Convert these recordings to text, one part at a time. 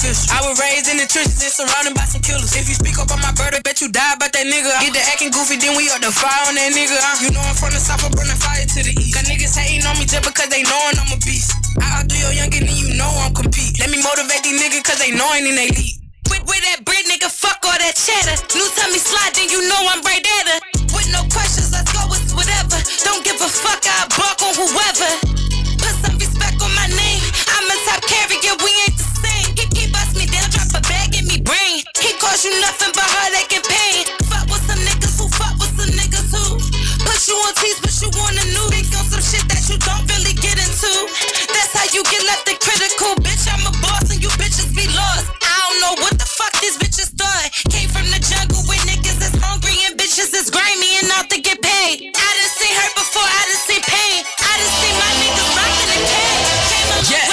official. I was raised in the trenches and surrounded by some killers. If you speak up on my brother, bet you die about that nigga. Get the acting goofy, then we up the fire on that nigga. You know I'm from the south, I burn the fire to the east. Got niggas hating on me just because they knowin' I'm a beast. I outdo your youngin' and you know I'm compete. Let me motivate these niggas cause they knowin' in they lead. With that bread, nigga, fuck all that chatter. New time me slide, then you know I'm right at her. With no questions, let's go with whatever. Don't give a fuck, I bark on whoever. Put some respect on my name. I'm a top carrier, we ain't the same. He bust me down, drop a bag in me brain. He cost you nothing but heartache and pain. Fuck with some niggas who fuck with some niggas who put you on tease, but you on the new. Think on some shit that you don't really get into. That's how you get left in critical. Bitch, I'm a boss and you bitches be lost. I don't know what the fuck these bitches thought. Came from the jungle where niggas is hungry and bitches is grimy and out to get paid. I done seen hurt before, I done seen pain. I done seen my niggas rockin' the cage. Yeah,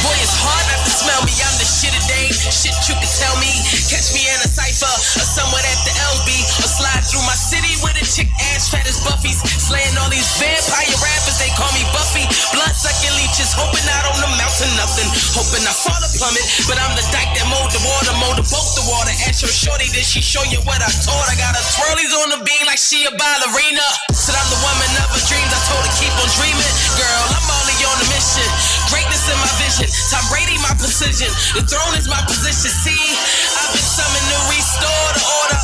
boy, it's hard not to smell me. I'm the shit of day. Shit you can tell me. Catch me in a cypher or somewhere at the LB. Or slide through my city with a chick ass fat as Buffy's. Slaying all these vampire rappers, they call me Buffy. Blood sucking leeches, hoping I don't amount to nothing. Hoping I fall a plummet, but I'm the dyke that mowed the water, mowed the boat the water. Ask your shorty, did she show you what I told? I got her twirlies on the beam like she a ballerina. Said I'm the woman of her dreams, I told her keep on dreaming. Girl, I'm only on a mission. Greatness in my vision, Tom Brady my precision. The throne is my position, see? I've been summoned to restore the order.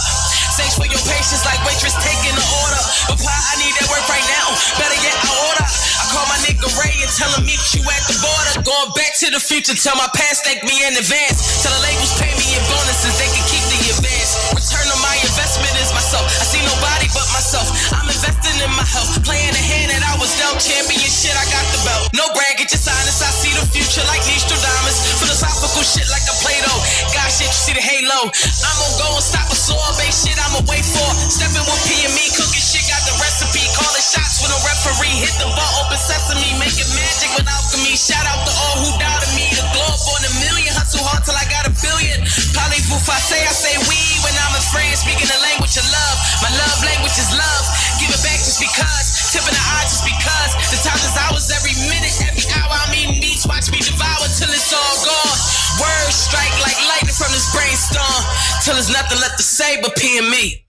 Thanks for your patience like waitress taking the order. But Pa, I need that work right now, better get I order. I call my nigga Ray and tell him meet you at the border. Going back to the future, tell my past thank me in advance. Tell the labels pay me in bonuses, they can keep the advance. Return on my investment is myself. I see nobody but myself. I'm investing in my health, playing the hand that I was dealt. Champion shit, I got the belt. No bragging, just honest. I see the future like Nostradamus. Philosophical shit like a Plato. God shit, you see the halo. I'm gonna go and stop a sorbet shit. I'ma wait for. Stepping with P and me, cooking shit, got the recipe. Calling shots with a referee. Hit the ball, open sesame, making magic with alchemy. Shout out to all who doubted me. The globe on a million, hustle hard till I got a billion. Parlez-vous français, I say we when I'm in France, speaking the language of love. My love language is love. Give it back just because. Tipping the odds just because. The time is hours, every minute, every hour. I'm eating meats, watch me devour till it's all gone. Words strike like lightning from this brainstorm. Till there's nothing left to say but P and me.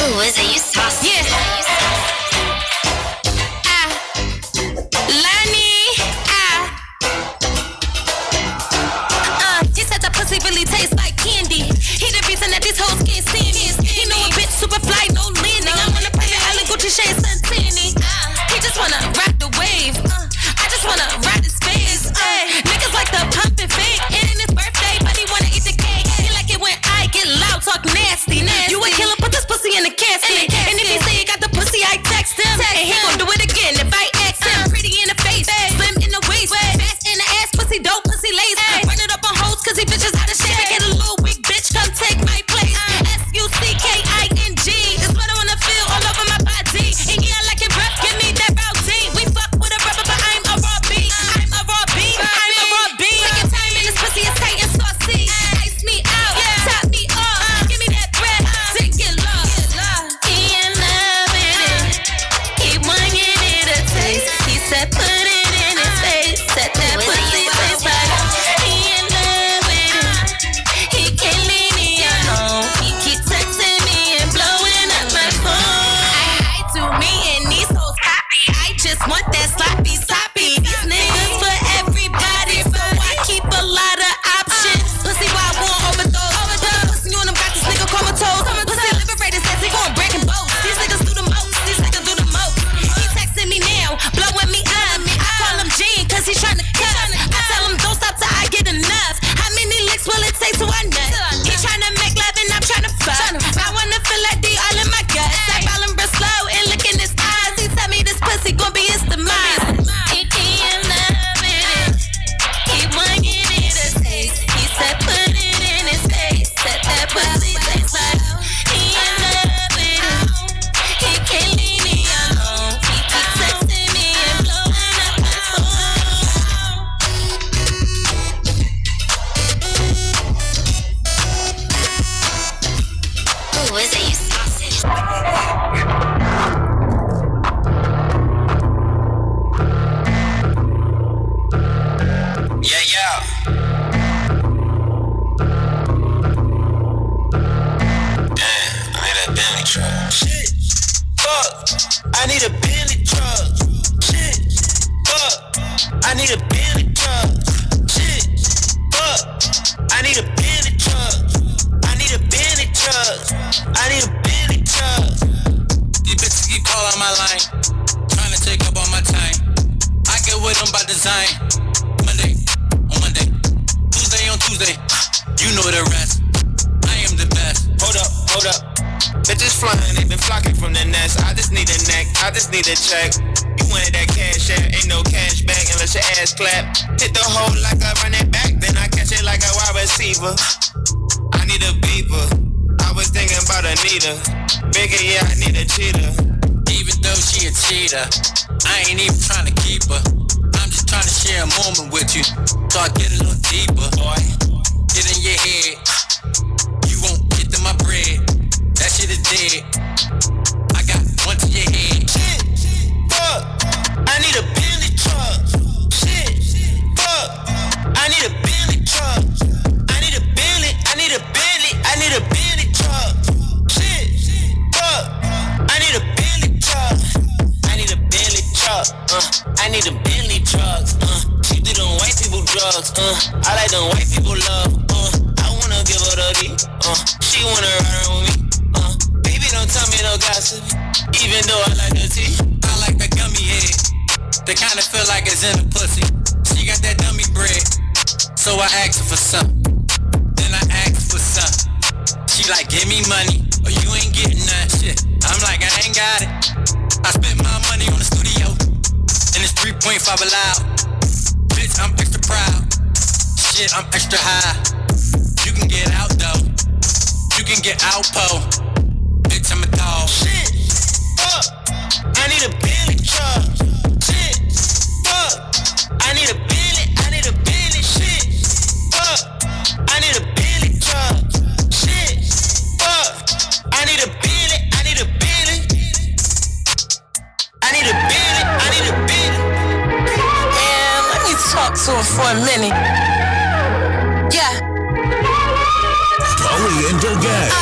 Ooh, is it you saucy? Yeah. He said the pussy really tastes like candy. He the reason that these hoes can't stand me. He know a bitch super fly, no landing. I'm on a private island, Gucci shade, Santini. He just wanna ride the wave. I just wanna ride his face. Niggas like the pump and fake. It ain't his birthday, but he wanna eat the cake. He like it when I get loud, talk nasty. You a killer, put this pussy in the casket. And if he say he got the pussy, I text him. And he gon' do it again if I ask him. Pretty in the face, slim in the waist, fast in the ass, pussy dope, pussy lace. Run it up on hoes, cause he bitches out of shape. I get a little weak bitch, come take my place. SUCKING is what I wanna feel all over my body. And yeah, I like it rough, give me that routine. We fuck with a rubber, but I'm a raw beat. I'm a raw beat, I'm a raw beat. Take your time in this pussy, it's tight and saucy. Ice me out, top me off. Give me that breath, take it lost. He in love with it, he want it a taste. He said put it in his face, set that pussy face like he in love with it. He can't leave me alone. He keep texting me and blowing up my phone. I to me and these hoes copy. I just want that sloppy sloppy. These niggas for everybody, so I keep a lot of options. Pussy why I won't overdose. Pussy on them got this nigga comatose. Pussy liberated says he gon' break and boast. These niggas do the most. These niggas do the most. He texting me now, blowing me up. I call him Gene cause he's trying to cut. I tell him don't stop till I get enough. How many licks will it take to I nut? He trying to make love and I'm trying to fuck. I wanna feel like they all in my guts. I call him real slow and look in his eyes. He tell me this pussy gon' be his demise. them by design. Monday on Monday, Tuesday on Tuesday. You know the rest. I am the best. Hold up. Bitches flying, they been flocking from the nest. I just need a neck, I just need a check. You wanted that cash out, ain't no cash back unless your ass clap. Hit the hole like I run it back, then I catch it like a wide receiver. I need a beeper. I was thinking about Anita. Bigger, yeah, I need a cheetah. Even though she a cheater, I ain't even trying to keep her. I'm just trying to share a moment with you, so I get a little deeper. Boy, get in your head. You won't get to my bread. That shit is dead. I got one to your head. Shit, fuck. I need a Bentley truck. Shit, fuck. I need a Bentley truck. I need a Bentley. I need a Bentley. I need a Bentley truck. Shit, fuck. I need a Bentley truck. I need a Bentley truck. I need a Bentley truck. She do them white people drugs. I like them white people love. I wanna give her the D. She wanna ride around with me. Don't tell me no gossip, even though I like the tea. I like the gummy head, they kinda feel like it's in the pussy. She got that dummy bread, so I asked her for some. Then I asked for some. She like, give me money, or you ain't getting none. Shit, I'm like, I ain't got it. I spent my money on the studio, and it's 3.5 allowed. Bitch, I'm extra proud. Shit, I'm extra high. You can get out though. You can get out, po. Bitch, I'm a dog. Shit, fuck. I need a Bentley truck. Shit, fuck. I need a Bentley. I need a Bentley. Shit, fuck. I need a Bentley truck. Shit, fuck. I need a Bentley. I need a Bentley. I need a Bentley. I need a Bentley. Man, let me talk to him for a minute. Yeah. Paulie Da Gang.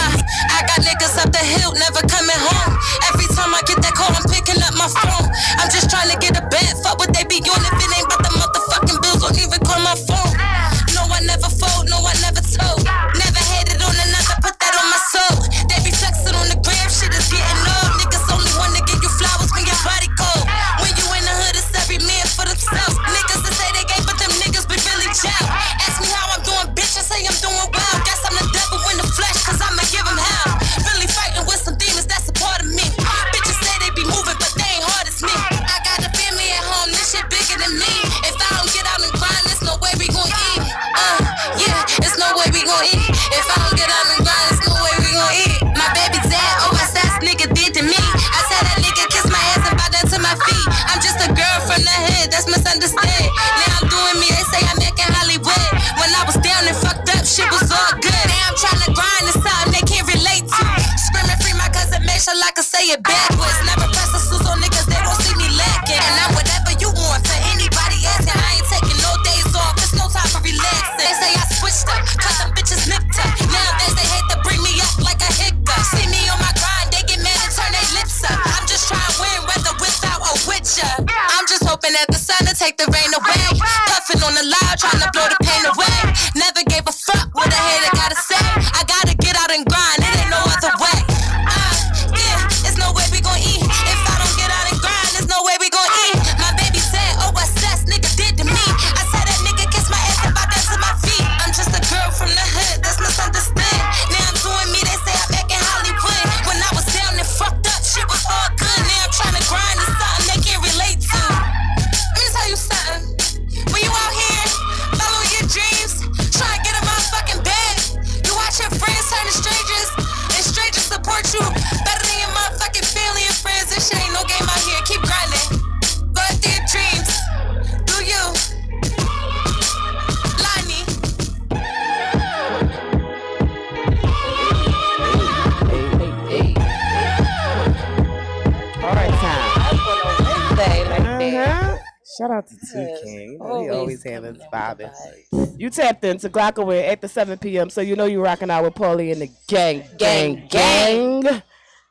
I got niggas up the hill, never coming home. Every time I get that call, I'm picking up my phone. I'm just trying to get a bed, fuck what they be on. If it ain't about the motherfucking bills, don't even call my phone. No, I never fold, no, I never told. Never hated on another, put that on my soul. They be flexing on the gram, shit is getting old. Niggas only wanna give you flowers when your body cold. When you in the hood, it's every man for themselves. Niggas that say they gay, but them niggas be really chow. Ask me how I'm doing, bitch, I say I'm doing well. Guess I'm the devil in the flesh, cause I'ma give him hell. Really fighting with some demons, that's a part of me. Bitches say they be moving, but they ain't hard as me. I got a family at home, this shit bigger than me. If I don't get out and grind, there's no way we gon' eat. Yeah, it's no way we gon' eat. If I don't get out and grind, there's no way we gon' eat. My baby dad, OSS nigga did to me. I said that nigga kiss my ass and bow down to my feet. I'm just a girl from the hood, that's misunderstood. Now I'm doing me, they say I'm making Hollywood. When I was down and fucked up, shit was all good. Now I'm trying to grind to something they can't relate to. Screaming free my cousin, make sure I can say it backwards. Never press the suits on niggas, they won't see me lacking. And I'm whatever you want for anybody asking. I ain't taking no days off, it's no time for relaxing. They say I switched up, cause them bitches nipped up. Nowadays they hate to bring me up like a hiccup. See me on my grind, they get mad and turn their lips up. I'm just trying to win, whether without or with ya. I'm just hoping that the sun will take the rain away. Puffing on the loud, trying to blow the pain away. Never gave a fuck what a hater gotta say. I gotta get out and grind, it ain't no other way. Yeah, there's no way we gon' eat. If I don't get out and grind, there's no way we gon' eat. My baby said, OSS nigga did to me. I said that nigga kissed my ass and bow down to my feet. I'm just a girl from the hood, that's misunderstood. Now I'm doing me, they say I'm back in Hollywood. When I was down and fucked up, shit was all good. Now I'm trying to grind to something they can't relate to. Let me tell you something. When you out here, follow your dreams, try to get a motherfucking bag. You watch your friends turn to strangers, and strangers support you better than your motherfucking family and friends. This shit ain't no game out here. Keep grinding. Go after your dreams. Do you? Lonnie. All right, time. Shout out to T King. You know, he always having vibing. You tapped into Glockaway at the 7 p.m. So you know you rocking out with Paulie and the gang. Can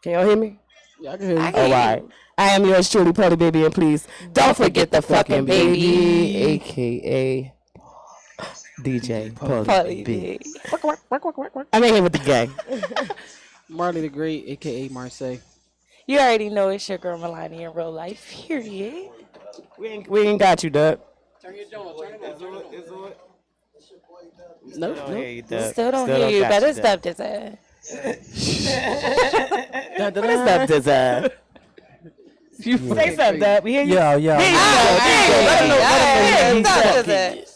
y'all hear me? Yeah, I can hear you. All right. I am yours truly, PaulieBaby, and please don't forget the fucking baby, aka DJ PaulieBaby. I'm in here with the gang. Marley the Great, a.k.a. Marseille. You already know it's your girl Milani in real life. Period. We ain't got you, Doug. Turn your joint. Turn it on. Nope. Still don't hear you. Better stop this ass. Stop this ass. You say something, Doug. We hear you. Yeah.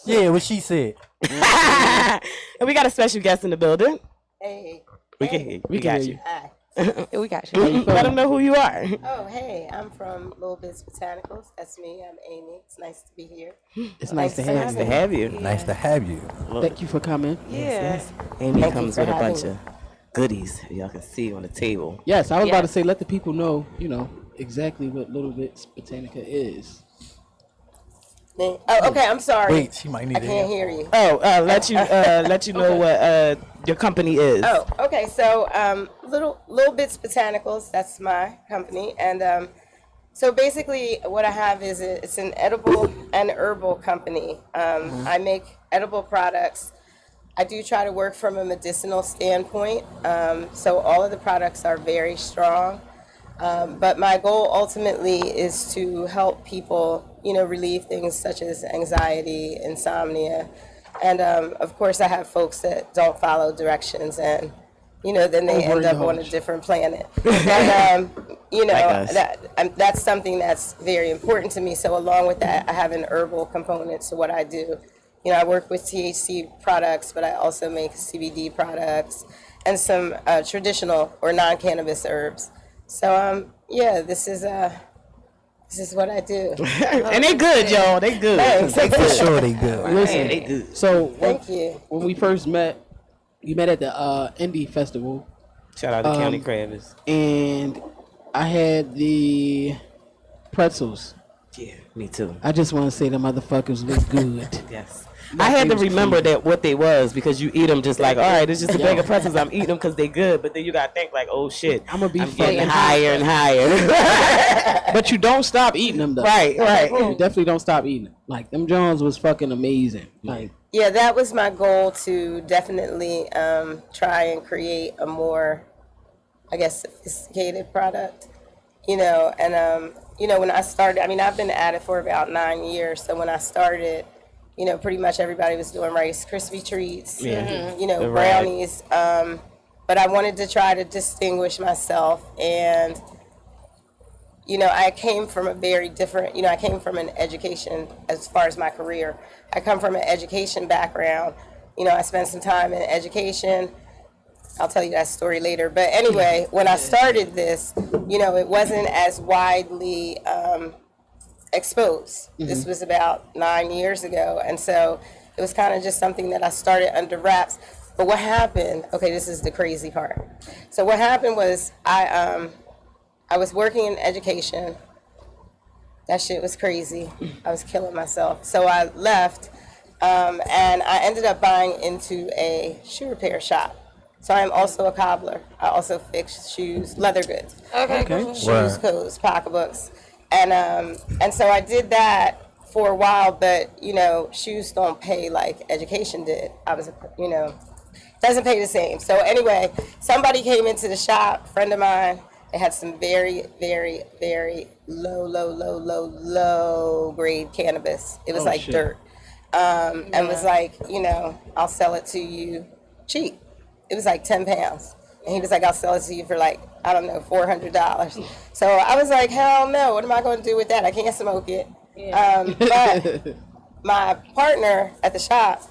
Yeah, what she said. And we got a special guest in the building. Hey. We can hear you. We got you. Hi. we got you. Let them know who you are. Oh, hey, I'm from Little Bits Botanicals. That's me. I'm Amy. It's nice to be here. It's nice to have you. Nice to have you. Thank you for coming. Yeah. Amy Thank comes you with for a bunch having of goodies y'all can see on the table. Yes, I was about to say, let the people know, exactly what Little Bits Botanica is. Oh, okay. I'm sorry. Wait, she might need I can't hear you. Oh, let you know what your company is. Oh, okay. So, Little Bits Botanicals. That's my company, and so basically, what I have is it's an edible and herbal company. I make edible products. I do try to work from a medicinal standpoint. So all of the products are very strong. But my goal ultimately is to help people, relieve things such as anxiety, insomnia. And of course, I have folks that don't follow directions and, then they end up on a different planet. And, that's something that's very important to me. So along with that, I have an herbal component to what I do. I work with THC products, but I also make CBD products and some traditional or non-cannabis herbs. So, this is what I do. And they good, y'all. They good. Thanks. For sure they good. Listen, they good. So Thank you. When we first met, you met at the Indie Festival. Shout out to County Cravers. And I had the pretzels. Yeah, me too. I just want to say the motherfuckers look good. Yes. I had to remember that what they was because you eat them just like, all right, it's just a bag of pretzels. I'm eating them because they good. But then you got to think like, oh, shit. I'm getting higher and higher. But you don't stop eating them, though. Right. You definitely don't stop eating them. Like, them Jones was fucking amazing. Like, Yeah, that was my goal, to definitely try and create a more, sophisticated product, and, when I started, I've been at it for about 9 years. So when I started, pretty much everybody was doing Rice Krispie treats, brownies. But I wanted to try to distinguish myself. And, I came from a very different, I came from an education as far as my career. I come from an education background. I spent some time in education. I'll tell you that story later. But anyway, when I started this, it wasn't as widely exposed. Mm-hmm. This was about 9 years ago. And so it was kind of just something that I started under wraps. But what happened, this is the crazy part. So what happened was I was working in education. That shit was crazy. I was killing myself. So I left, and I ended up buying into a shoe repair shop. So I'm also a cobbler. I also fix shoes, leather goods. Okay. Shoes, coats, pocketbooks. And so I did that for a while, but, shoes don't pay like education did. Doesn't pay the same. So anyway, somebody came into the shop, friend of mine. They had some very, very, very low grade cannabis. It was like dirt. And was like, I'll sell it to you cheap. It was like 10 pounds. And he was like, I'll sell it to you for like, I don't know, $400. So I was like, hell no, what am I going to do with that? I can't smoke it. Yeah. But my partner at the shop,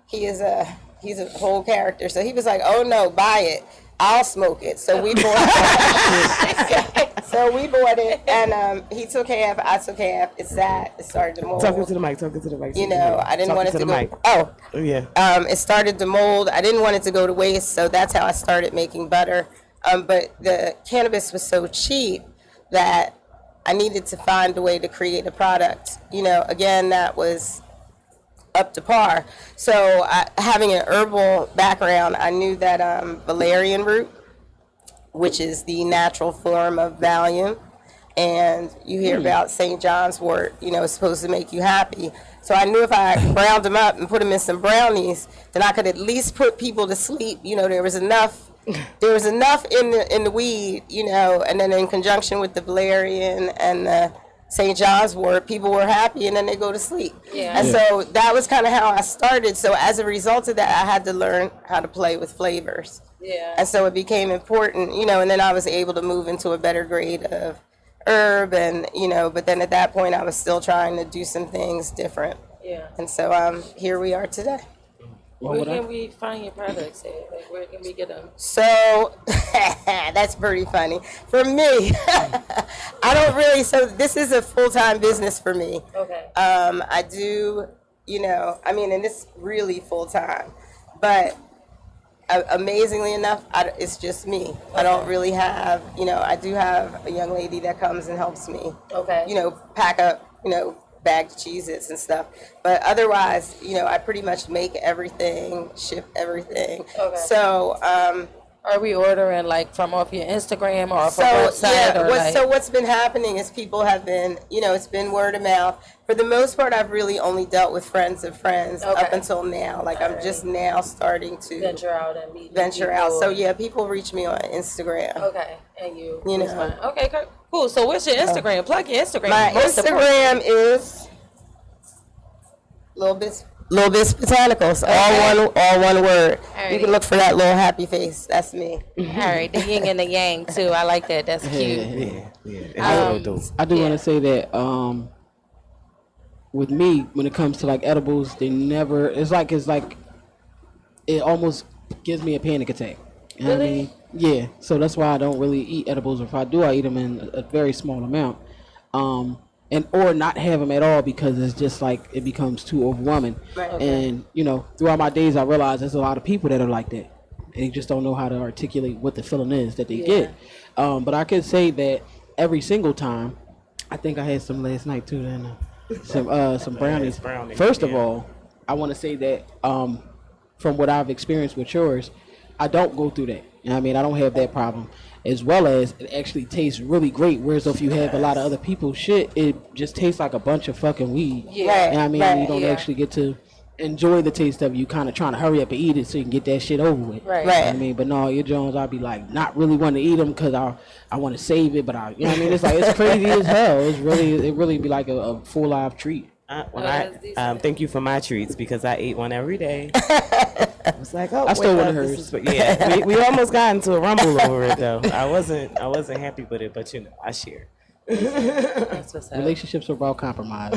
he's a whole character. So he was like, oh no, buy it. I'll smoke it. So we bought it. So we bought it, and he took half, I took half. It started to mold. Talking to the mic. I didn't want it to go. Mic. Oh, yeah. It started to mold. I didn't want it to go to waste, so that's how I started making butter. But the cannabis was so cheap that I needed to find a way to create a product. Again, that was up to par. So having an herbal background, I knew that valerian root, which is the natural form of Valium, and you hear about St. John's wort, it's supposed to make you happy. So I knew if I ground them up and put them in some brownies, then I could at least put people to sleep. There was enough there was enough in the weed, you know, and then in conjunction with the valerian and the St. John's wort, people were happy, and then they go to sleep. And so that was kind of how I started. So as a result of that, I had to learn how to play with flavors. And so it became important, you know, and then I was able to move into a better grade of herb, and, you know, but then at that point I was still trying to do some things different. And so here we are today. Where can we find your products at? Like, where can we get them? So that's pretty funny. For me, I don't really, so this is a full-time business for me. I do, you know, I mean, and it's really full-time, but amazingly enough, it's just me. I don't really have, you know, I do have a young lady that comes and helps me, you know, pack up, you know, bagged cheeses and stuff, but otherwise, you know, I pretty much make everything, ship everything. So are we ordering like from off your Instagram or from website? Yeah, so what's been happening is people have been, you know, it's been word of mouth. For the most part, I've really only dealt with friends of friends up until now. Like, I'm just now starting to venture out and meet venture out. So yeah, people reach me on Instagram. And you know. respond. Okay, cool. So what's your Instagram? Plug your Instagram. My Instagram is Little Bits Botanicals. All one word. You can look for that little happy face. That's me. All right, the yin and the yang too. I like that. That's cute. I do want to say that with me, when it comes to like edibles, they never. It's like it almost gives me a panic attack. You know what I mean? Yeah. So that's why I don't really eat edibles. Or if I do, I eat them in a very small amount. And or not have them at all, because it's just like it becomes too overwhelming. And you know, throughout my days, I realize there's a lot of people that are like that. They just don't know how to articulate what the feeling is that they get. But I can say that every single time, I think I had some last night too. Then some brownies. First of all, I want to say that from what I've experienced with yours, I don't go through that. You know what I mean? I don't have that problem. As well as it actually tastes really great. Whereas if you have a lot of other people's shit, it just tastes like a bunch of fucking weed. You know what I mean? You don't actually get to enjoy the taste of it. You kind of trying to hurry up and eat it so you can get that shit over with. You know what I mean? But no, your Jones, I'll be like not really want to eat them because I want to save it, but you know what I mean? It's like, it's crazy as hell. It really be like a full live treat. Thank you for my treats, because I ate one every day. I was like, I stole one of hers. We almost got into a rumble over it though. I wasn't happy with it, but you know, I shared. Relationships are about compromise.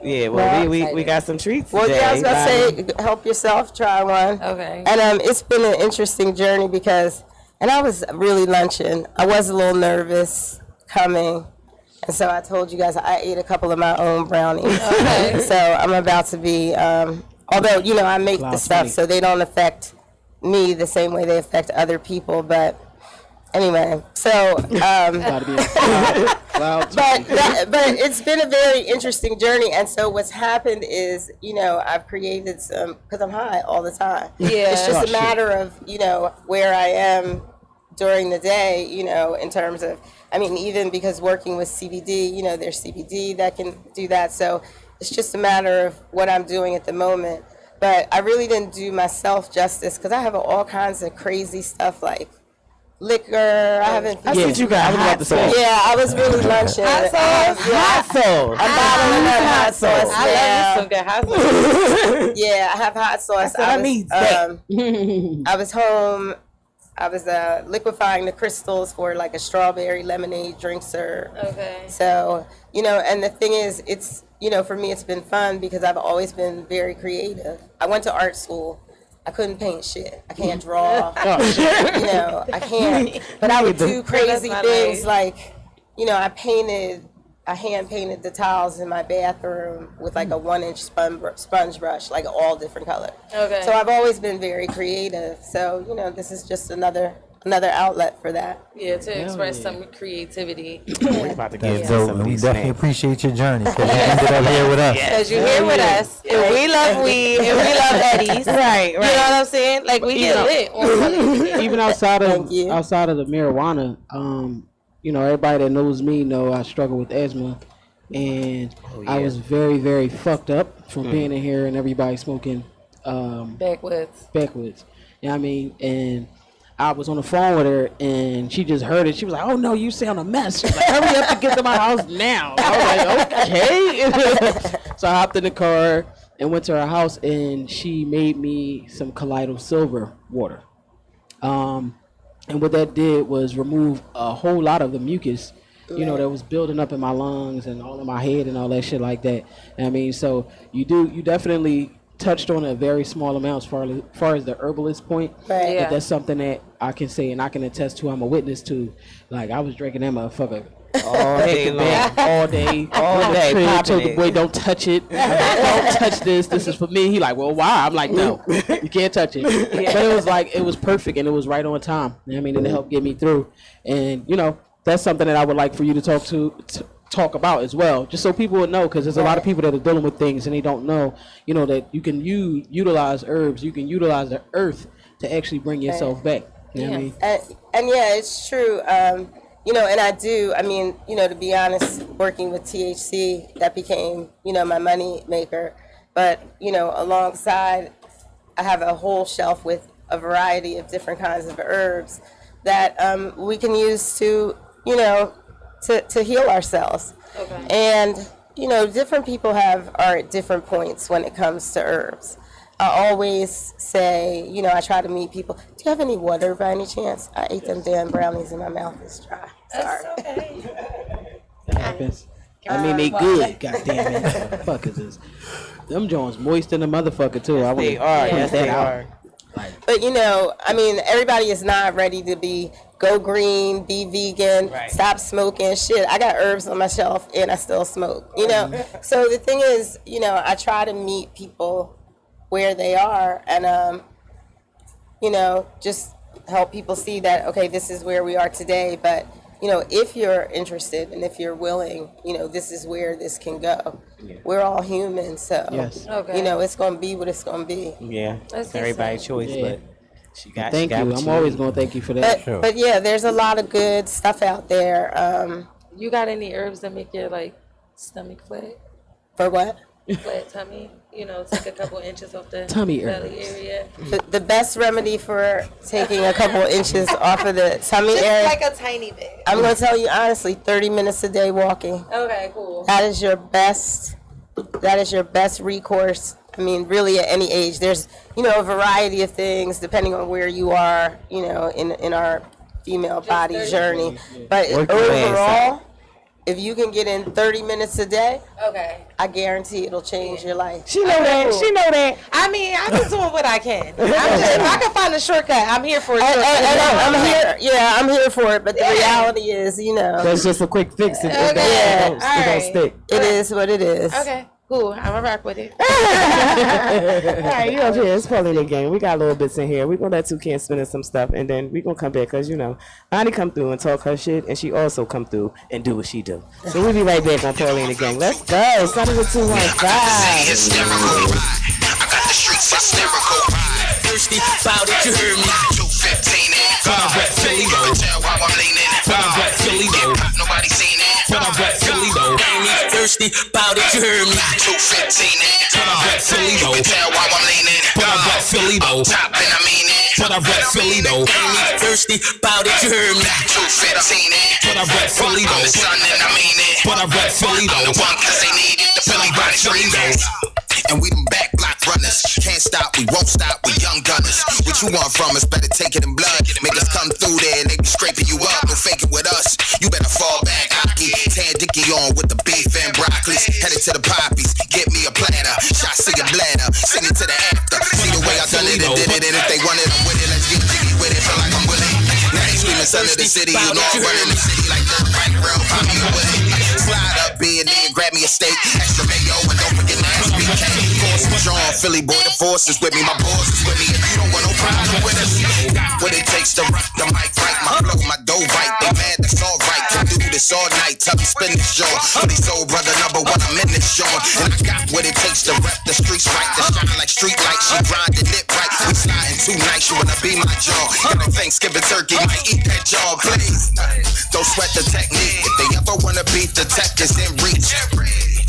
We got some treats. Well, today. I was gonna say, help yourself, try one. And it's been an interesting journey because, and I was really lunching. I was a little nervous coming. And so I told you guys I ate a couple of my own brownies. So I'm about to be, although, you know, I make the stuff so they don't affect me the same way they affect other people. But anyway, so, but it's been a very interesting journey. And so what's happened is, you know, I've created some, because I'm high all the time. It's just a matter of, you know, where I am during the day, you know, in terms of, I mean, even because working with CBD, you know, there's CBD that can do that. So it's just a matter of what I'm doing at the moment. But I really didn't do myself justice because I have all kinds of crazy stuff like liquor. I haven't. I think you got hot sauce. Yeah, I was really lunching. Hot sauce. I'm bottling up hot sauce. I love some good hot sauce. Yeah, I have hot sauce. I was home. I was liquefying the crystals for like a strawberry lemonade drinker. So, you know, and the thing is, it's, you know, for me, it's been fun because I've always been very creative. I went to art school. I couldn't paint shit. I can't draw. You know, I can't. But I would do crazy things like, you know, I hand painted the tiles in my bathroom with like a 1-inch sponge brush, like all different colors. So I've always been very creative. So, you know, this is just another outlet for that. Yeah, to express some creativity. We're about to get That's dope. We definitely appreciate your journey because you ended up here with us. Because you're here with us. And we love weed and we love Eddies. Right. You know what I'm saying? Like, we get lit. Even outside of the marijuana, you know, everybody that knows me know I struggle with asthma, and I was very, very fucked up from being in here and everybody smoking backwoods. You know what I mean? And I was on the phone with her, and she just heard it. She was like, "Oh no, you sound a mess." She was like, "Hurry up and get to my house now." I was like, "Okay." So I hopped in the car and went to her house, and she made me some Kaleido Silver water. And what that did was remove a whole lot of the mucus, you know, that was building up in my lungs and all in my head and all that shit like that. And I mean, so you definitely touched on a very small amount as far as the herbalist point. Right. But that's something that I can say and I can attest to. I'm a witness to. Like, I was drinking that motherfucker all day long. all day. Told the boy, don't touch it. I'm like, don't touch this. This is for me. He like, well, why? I'm like, no, you can't touch it. But it was like, it was perfect and it was right on time. You know what I mean? And it helped get me through. And, you know, that's something that I would like for you to talk about as well, just so people would know, because there's a lot of people that are dealing with things and they don't know, you know, that you can utilize herbs, you can utilize the earth to actually bring yourself back. You know what I mean? And yeah, it's true. You know, and I mean, you know, to be honest, working with THC, that became, you know, my money maker. But, you know, alongside, I have a whole shelf with a variety of different kinds of herbs that we can use to, you know, to heal ourselves. Okay. And, you know, different people are at different points when it comes to herbs. I always say, you know, I try to meet people. Do you have any water by any chance? I ate them damn brownies and my mouth is dry. Sorry. That's okay. That happens. I mean, they good. God damn it. What the fuck is this? Them Jones moist in the motherfucker too. Yes, they are. Yes, they are. But you know, I mean, everybody is not ready to go green, be vegan, stop smoking. Shit, I got herbs on my shelf and I still smoke. You know, so the thing is, you know, I try to meet people where they are and you know, just help people see that, okay, this is where we are today, but you know, if you're interested and if you're willing, you know, this is where this can go. We're all human, so you know, it's gonna be what it's gonna be. It's everybody's choice, but thank you. I'm always gonna thank you for that. But yeah, there's a lot of good stuff out there. You got any herbs that make your like stomach flat? For what? Flat tummy, you know, take a couple inches off the tummy belly area. The best remedy for taking a couple inches off of the tummy area, like a tiny bit. I'm going to tell you honestly, 30 minutes a day walking. Okay, cool. That is your best recourse. I mean, really at any age. There's, you know, a variety of things depending on where you are, you know, in our female body journey. But overall, if you can get in 30 minutes a day, I guarantee it'll change your life. She know that. She know that. I mean, I'm just doing what I can. If I can find a shortcut, I'm here for it. I'm here. Yeah, I'm here for it. But the reality is, you know, that's just a quick fix. It don't stick. It is what it is. Okay. Cool, I'm gonna rock with it. All right, you up here? It's Paulie Da Gang. We got a little bits in here. We're gonna let Toucan spin in some stuff, and then we're gonna come back because you know, Ani come through and talk her shit, and she also come through and do what she do. So we'll be right back on Paulie Da Gang. Let's go. Start with 215. I got the streets hysterical. Thirsty about it, you heard me. 215 but I'm rap Philly though. Tell why I'm leaning. But I'm rap Philly though. Nobody seen it. But I'm rap Philly though. Thirsty about it, you heard me. 215 but I'm rap Philly though. Tell why I'm leaning. But I'm rap Philly though. Top and I mean it. But I'm rap Philly though. Thirsty about it, you heard me. 215 but I'm rap Philly though. The sun and I mean it. But I'm rap Philly though. The one cause they need it. The Philly body dreamers. And we them back block runners. Can't stop, we won't stop, we young gunners. What you want from us, better take it in blood. Make us come through there and they be scraping you up. No fake it with us, you better fall back. Hockey, tan dicky on with the beef and broccolis. Headed to the poppies, get me a platter. Shots to your bladder, send it to the after. See the way I done it and did it. And if they want it, I'm with it. Let's get jiggy with it, feel like I'm willing. Now they screaming son of the city, you know I'm running the city like that. Right around, pop me with it. Slide up, B&D and grab me a steak. Extra mayo and don't forget nasty BK. Force strong, Philly boy, the force is with me. My boss is with me, and you don't want no problem with us. Got what it takes to rock the mic right. My flow, my dough right. They mad, that's all right. Can do this all night, tell me spin this joint. For these old brother number one, I'm in this joint. And I got what it takes to rep the streets right. To shine like street lights, she grinding it right. We sliding too nice, you wanna be my jaw. Got a Thanksgiving turkey, might eat that jaw, please. Don't sweat the technique. If they ever wanna beat, the tech is in reach.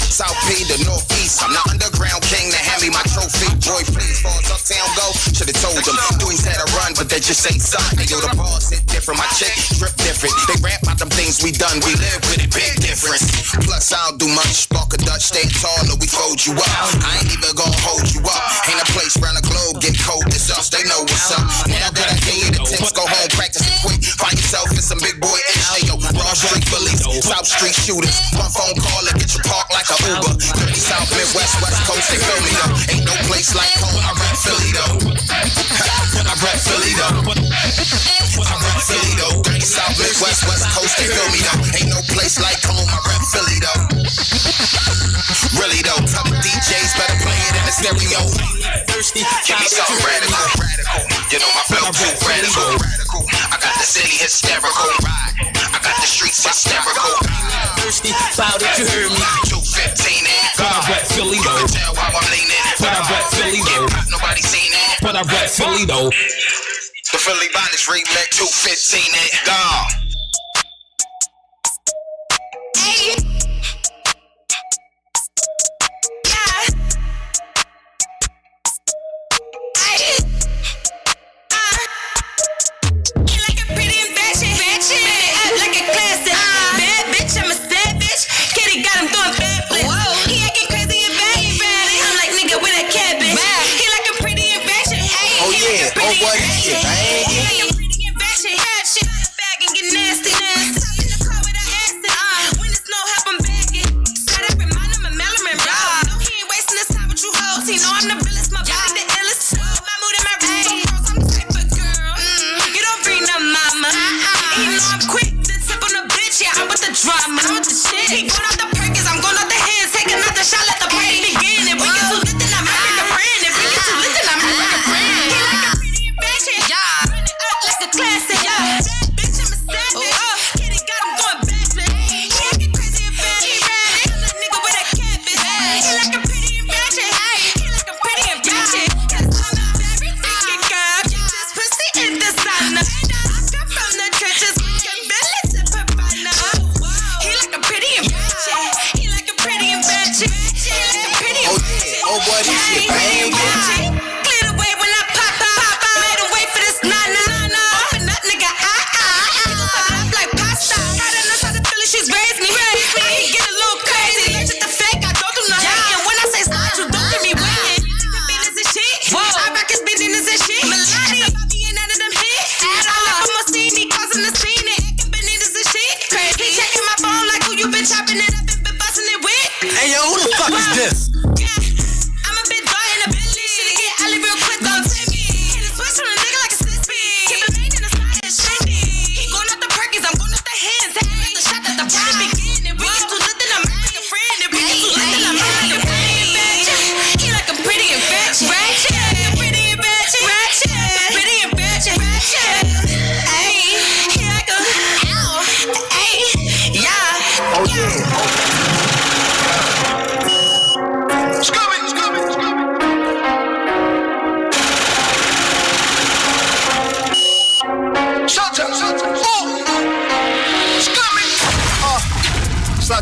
South P to Northeast. I'm the underground king that hand me my trophy. Boy, please, far as uptown go, should've told them. Dudes had a run, but they just ain't something. Yo, the bars hit different, my chick drip different. They rap about them things we done, we live with it, big difference. Plus, I don't do much, spark a Dutch, stay taller, we fold you up. I ain't even gonna hold you up. Ain't a place round the globe get cold, it's us, they know what's up. Now that I gave you the tips, go home, practice it quick. Find yourself in some big boy ish. Hey, yo, Raw Street police, South Street shooters. One phone call and get you parked like a Uber. Dirty South, Midwest, West Coast, they fill me up. Ain't no place like home, I rap Philly though. I rap Philly though. I rap Philly though. Dirty South, Midwest, West Coast, they fill me up. Ain't no place like home, I rap Philly though. Really though, tell the DJs better play it in the stereo. Thirsty, give me something radical. You know my flow too radical. I got the city hysterical. I got the streets hysterical. Thirsty, about it, you heard me. 215 in. But I rap Philly You though. can tell how I'm leaning. But I rap Philly though. Nobody seen it. But I rap Philly though. The Philly Bonnets remix 215 in. Gone.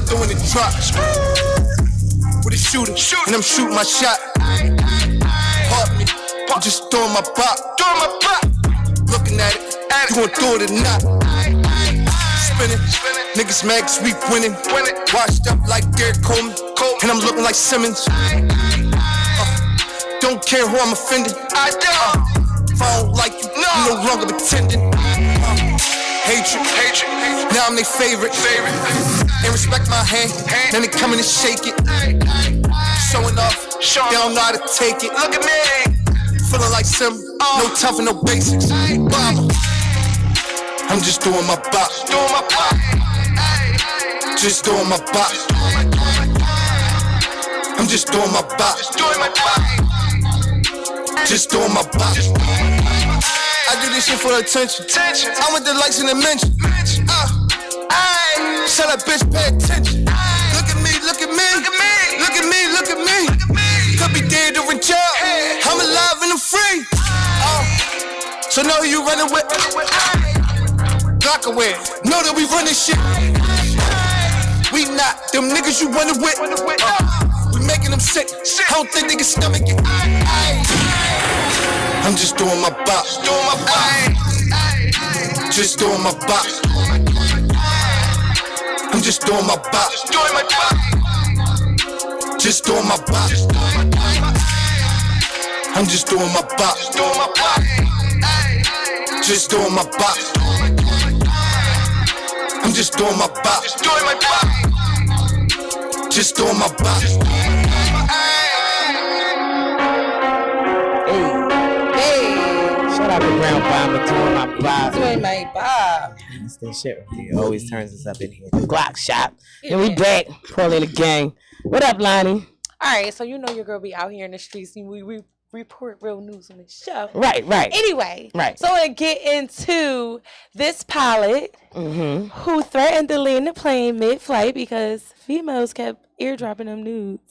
Doing the drop with a shooter, and I'm shooting my shot. Pop me, I'm just throwing my pop. Looking at it, you gon' throw it or not? Spinning, niggas mad 'cause we winning. Washed up like Derek Coleman, and I'm looking like Simmons. Don't care who I'm offending. If I don't like you, I'm no longer pretending. Hatred, now I'm their favorite. And respect my hand, then they come in and shake it. Showing off, they don't know how to take it. Look at me, feeling like Sim, no tough and no basics. Bomber, I'm just doing my bop. Just doing my bop. I'm just doing my bop. Just doing my bop. I do this shit for attention. I want the likes and the mention. Shut up, bitch, pay attention. Look at me, look at me, look at me, look at me, look at me. Could be dead or in jail. I'm alive and I'm free. So know who you running with. Glock away. Know that we running shit. We We not them niggas you wanna with. We making them sick. I don't think they can stomach it. I'm just doing my bop. Just doing my bop. I'm just doing my bop. Just doing my bop. I'm just doing my bop. Just doing my bop. I'm just doing my bop. Just doing my bop. Shout out to Brown Bomber doing my bop. Doing my bop. That's that shit right there. Always turns us up in here. The Glock shop. And we back. Paulie Da Gang. What up, Lonnie? All right, so you know your girl be out here in the streets and we report real news on the show. Right. Anyway, right. So I get into this pilot who threatened to land the plane mid-flight because females kept eardropping them nudes.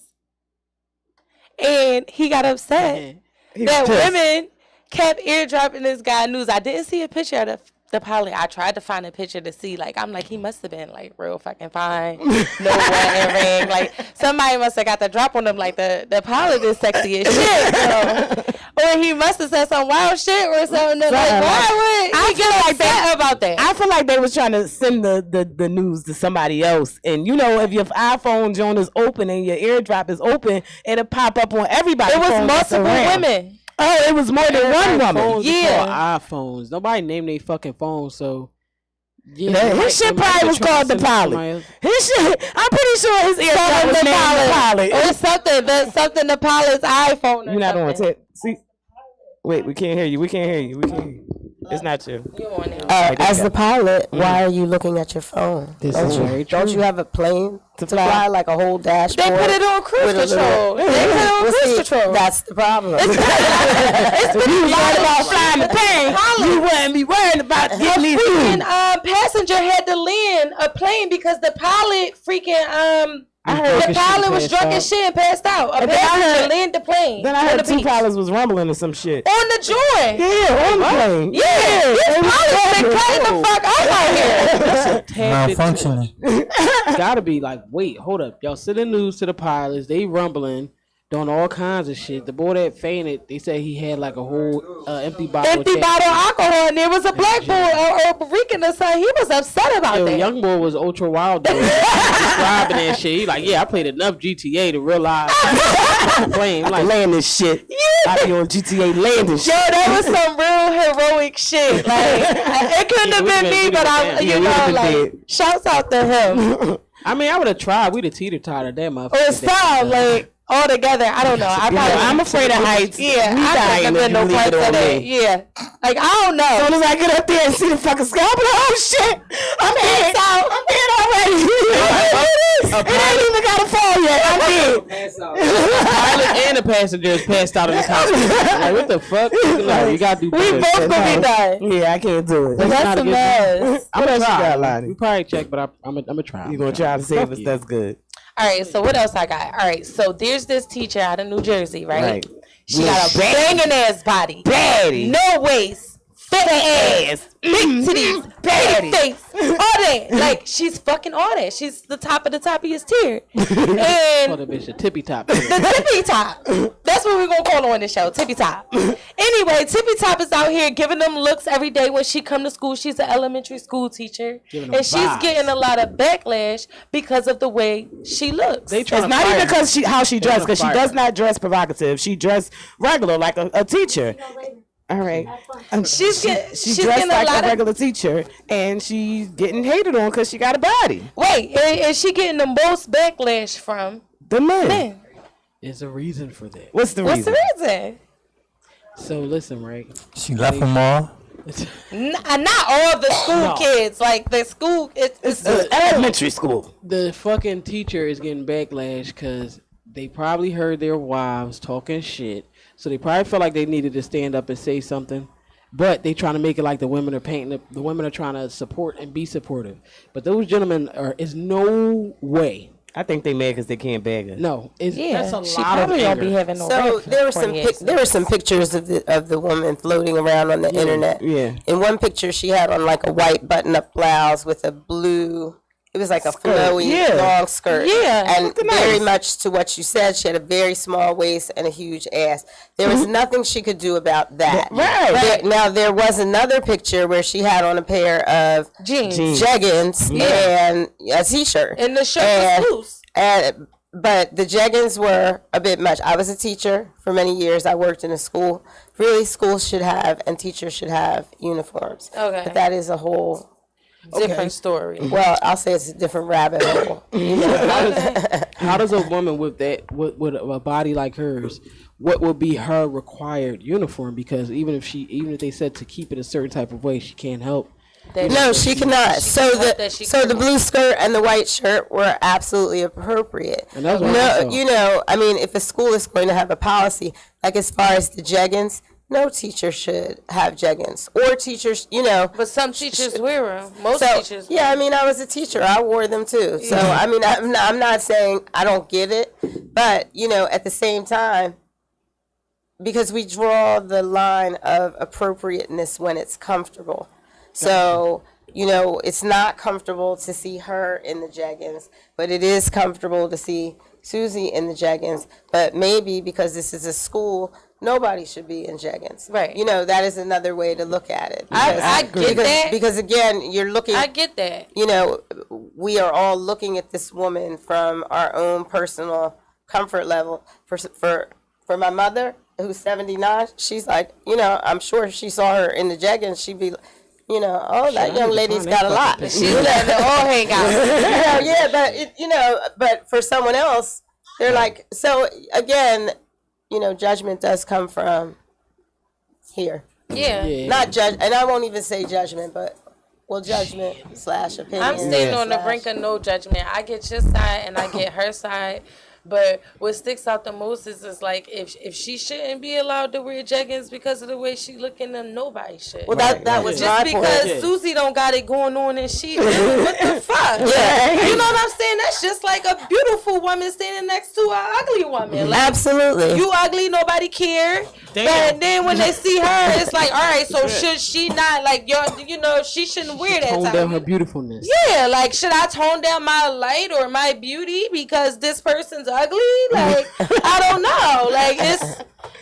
And he got upset that women kept eardropping this guy news. I didn't see a picture of the pilot. I tried to find a picture to see. Like, I'm like, he must have been like real fucking fine. No wedding ring. Like, somebody must have got the drop on him. Like, the pilot is sexy as shit. Or he must have said some wild shit or something. Like, why would he get upset about that? I feel like they was trying to send the news to somebody else. And you know, if your iPhone joint is open and your eardrop is open, it'll pop up on everybody. It was multiple women. Oh, it was more than one woman. Phones iPhones. Nobody named their fucking phone, so yeah. His shit probably was called the pilot. His shit, I'm pretty sure his eardrop was named the pilot. Or something the pilot's iPhone. You're not on it. See, wait, we can't hear you. It's not you. You on it? As the pilot, why are you looking at your phone? Don't you have a plane to fly, like a whole dashboard? They put it on cruise control. That's the problem. It's been you worried about flying the plane. You wouldn't be worried about getting these freaking passenger had to land a plane because the pilot freaking the pilot was drunk as shit and passed out. A passenger landed the plane. Then I heard two pilots was rumbling or some shit. On the joint. Yeah, on the plane. Yeah, this pilot's been cutting the fuck up out here. That's a malfunctioning. Gotta be like, wait, hold up. Y'all sending news to the pilots. They rumbling, doing all kinds of shit. The boy that fainted, they said he had like a whole empty bottle of alcohol, and there was a black boy or Rican or something. He was upset about that. Young boy was ultra wild though. Describing that shit. He like, yeah, I played enough GTA to realize playing like land this shit. Yeah. I be on GTA landing shit. Yo, that was some real heroic shit. Like it couldn't have been me, but I shouts out to him. I mean, I would have tried. We'd have teeter-totted that motherfucker. Or style, like all together. I don't know. I'm afraid of heights. Yeah, I couldn't have been no parts of that. Yeah, like I don't know. As soon as I get up there and see the fucking sky, I'm like, oh shit, I'm dead already. It ain't even got to fall yet. I'm dead. The pilot and the passengers passed out in the cockpit. Like, what the fuck? Like, you gotta do we both gonna be done. Yeah, I can't do it. That's a mess. I'm gonna try. We probably check, but I'm gonna try. You gonna try to save us? That's good. All right, so what else I got? All right, so there's this teacher out of New Jersey, right? She got a banging ass body. Baddie. No waist. Fit ass. Big titties. Big face. All that. Like, she's fucking all that. She's the top of the toppiest tier. And the bitch, the tippy top. The tippy top. That's what we're going to call her on the show, tippy top. Anyway, tippy top is out here giving them looks every day when she come to school. She's an elementary school teacher. And she's getting a lot of backlash because of the way she looks. It's not even because how she dressed, because she does not dress provocative. She dressed regular like a teacher. All right. She's dressed like a regular teacher, and she's getting hated on because she got a body. Wait, and she getting the most backlash from the men. There's a reason for that. What's the reason? So listen, right? She left them all. Not all the school kids. Like the school, it's elementary school. The fucking teacher is getting backlash because they probably heard their wives talking shit. So they probably felt like they needed to stand up and say something, but they trying to make it like the women are painting. The women are trying to support and be supportive, but those gentlemen is no way. I think they mad because they can't bag her. No, that's a she lot of probably anger. Don't be having no so there were some pictures of the woman floating around on the internet. Yeah. In one picture, she had on like a white button-up blouse with a blue. it was like a flowy long skirt. Yeah. And very much to what you said, she had a very small waist and a huge ass. There was nothing she could do about that. Right. Now, there was another picture where she had on a pair of jeggings and a t-shirt. And the shirt was loose. But the jeggings were a bit much. I was a teacher for many years. I worked in a school. Really, schools should have and teachers should have uniforms. Okay. But that is a whole different story. Well, I'll say it's a different rabbit hole. How does a woman with a body like hers, what would be her required uniform? Because even if they said to keep it a certain type of way, she can't help. No, she cannot. So the blue skirt and the white shirt were absolutely appropriate. And that's what I mean, if a school is going to have a policy, like as far as the jeggings, no teacher should have jeggings. Or teachers, But some teachers wear them. Most teachers. Yeah, I mean, I was a teacher. I wore them too. So, I mean, I'm not saying I don't get it. But, at the same time, because we draw the line of appropriateness when it's comfortable. So, it's not comfortable to see her in the jeggings, but it is comfortable to see Susie in the jeggings. But maybe because this is a school, nobody should be in jeggings. Right. That is another way to look at it. I get that. Because, again, you're looking. I get that. We are all looking at this woman from our own personal comfort level. For my mother, who's 79, she's like, I'm sure if she saw her in the jeggings, she'd be that young lady's got a lot. She's letting it all hang out. But for someone else, they're like, so again, judgment does come from here. Yeah. Not judge, and I won't even say judgment, but judgment / opinion. I'm staying on the brink of no judgment. I get your side and I get her side. But what sticks out the most is like if she shouldn't be allowed to wear jeggings because of the way she looking, then nobody should. Well, that was just my point. because Susie don't got it going on and she what the fuck? Yeah. You know what I'm saying? That's just like a beautiful woman standing next to an ugly woman. Like, absolutely. You ugly, nobody care. But then when they see her, it's like, all right, so should she not like she shouldn't wear that. Tone down her beautifulness. Yeah, like should I tone down my light or my beauty because this person's ugly? Like I don't know. Like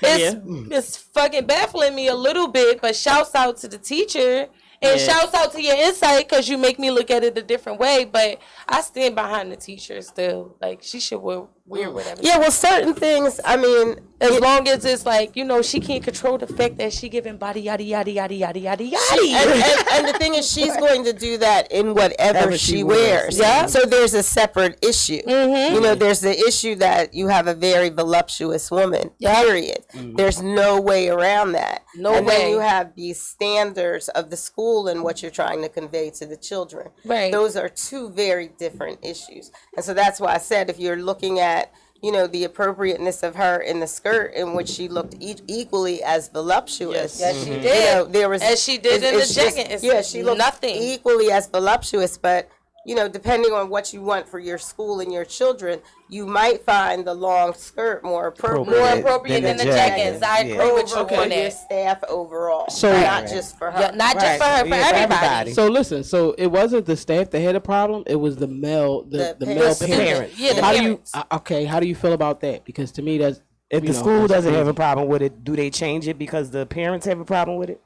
it's fucking baffling me a little bit. But shouts out to the teacher and shouts out to your insight because you make me look at it a different way. But I stand behind the teacher still. Like she should wear whatever. Yeah, well, certain things. I mean, as long as it's like she can't control the fact that she giving body yada yada yada yada yada yada. And the thing is, she's going to do that in whatever she wears. Yeah. So there's a separate issue. Mm-hmm. There's the issue that you have a very voluptuous woman. Period. Mm-hmm. There's no way around that. And then you have these standards of the school and what you're trying to convey to the children. Right. Those are two very different issues. And so that's why I said if you're looking at the appropriateness of her in the skirt in which she looked equally as voluptuous. Yes, she did. There was, as she did in the jacket. She looked nothing equally as voluptuous, but depending on what you want for your school and your children, you might find the long skirt more appropriate than the jeggings. I agree with you on that. Your staff overall, so not just for her. Yeah, not just for her, for everybody. So listen, so it wasn't the staff that had a problem. It was the male parents. Yeah, how do you feel about that? Because to me, that's if the school doesn't have a problem with it, do they change it because the parents have a problem with it?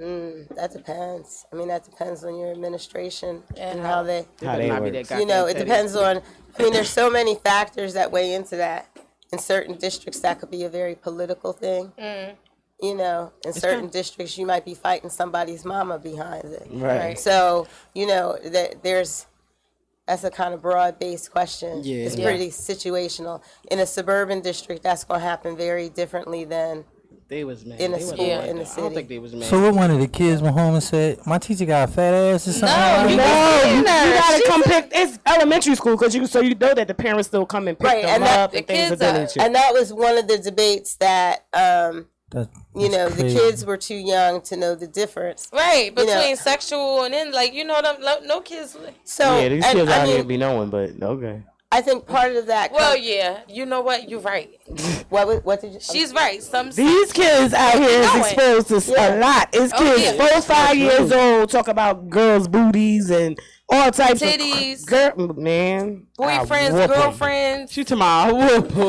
That depends. I mean, that depends on your administration and how they work. It depends on. I mean, there's so many factors that weigh into that. In certain districts, that could be a very political thing. In certain districts, you might be fighting somebody's mama behind it. Right. So, that's a kind of broad-based question. Yeah. It's pretty situational. In a suburban district, that's going to happen very differently than they was mad. In a school in the city. I don't think they was mad. So what one of the kids went home and said, my teacher got a fat ass or something? No, you gotta come pick. It's elementary school because you know that the parents still come and pick them up and things of that nature. And that was one of the debates that the kids were too young to know the difference. Right, between sexual and then no kids. So these kids out here be knowing, but okay. I think part of that. Well, yeah, you know what? You're right. What did you? She's right. These kids out here is exposed to a lot. It's kids 4 or 5 years old talk about girls' booties and all types titties, of girl, man. boyfriends, girlfriends. She tomorrow.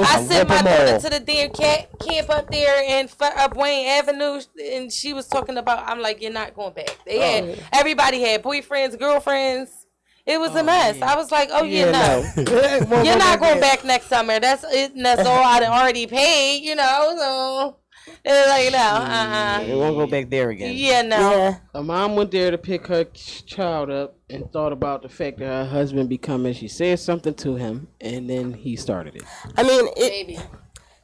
I sent my daughter to the damn camp up there and up Wayne Avenue, and she was talking about. I'm like, you're not going back. They had everybody had boyfriends, girlfriends. It was a mess. I was like, oh yeah, no. You're not going back next summer. That's it. That's all I'd already paid, so it's like, no, It won't go back there again. Yeah, no. Yeah. A mom went there to pick her child up and thought about the fact that her husband be coming. She said something to him, and then he started it. I mean,